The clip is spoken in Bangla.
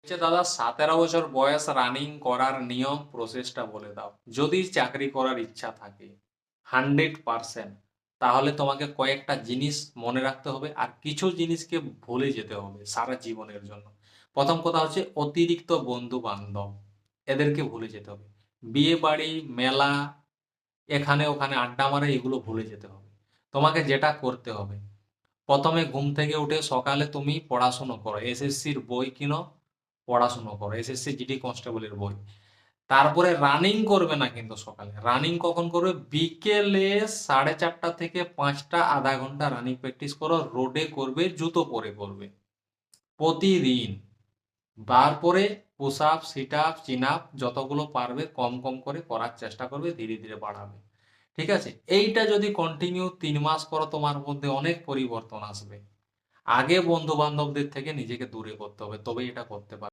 দাদা 17 বছর বয়স রানিং করার নিয়ম প্রসেসটা বলে দাও। যদি চাকরি করার ইচ্ছা থাকে 100%, তাহলে তোমাকে কয়েকটা জিনিস মনে রাখতে হবে আর কিছু জিনিসকে ভুলে যেতে হবে সারা জীবনের জন্য। প্রথম কথা হচ্ছে অতিরিক্ত বন্ধু বান্ধব, এদেরকে ভুলে যেতে হবে। বিয়ে বাড়ি, মেলা, এখানে ওখানে আড্ডা মারা, এগুলো ভুলে যেতে হবে। তোমাকে যেটা করতে হবে, প্রথমে ঘুম থেকে উঠে সকালে তুমি পড়াশুনো করো, এসএসসির বই কিনো, পড়াশুনো করো, এসএসসি জিডি কনস্টেবলের বই। তারপরে রানিং করবে না কিন্তু সকালে, রানিং কখন করবে? বিকেলে 4:30 থেকে 5টা, আধা ঘন্টা রানিং প্র্যাকটিস করো, রোডে করবে, জুতো পরে করবে প্রতিদিন। তারপরে পুশ আপ, সিট আপ, চিন আপ যতগুলো পারবে কম কম করে করার চেষ্টা করবে, ধীরে ধীরে বাড়াবে। ঠিক আছে? এইটা যদি কন্টিনিউ 3 মাস করো, তোমার মধ্যে অনেক পরিবর্তন আসবে। আগে বন্ধু বান্ধবদের থেকে নিজেকে দূরে করতে হবে, তবেই এটা করতে পারবে।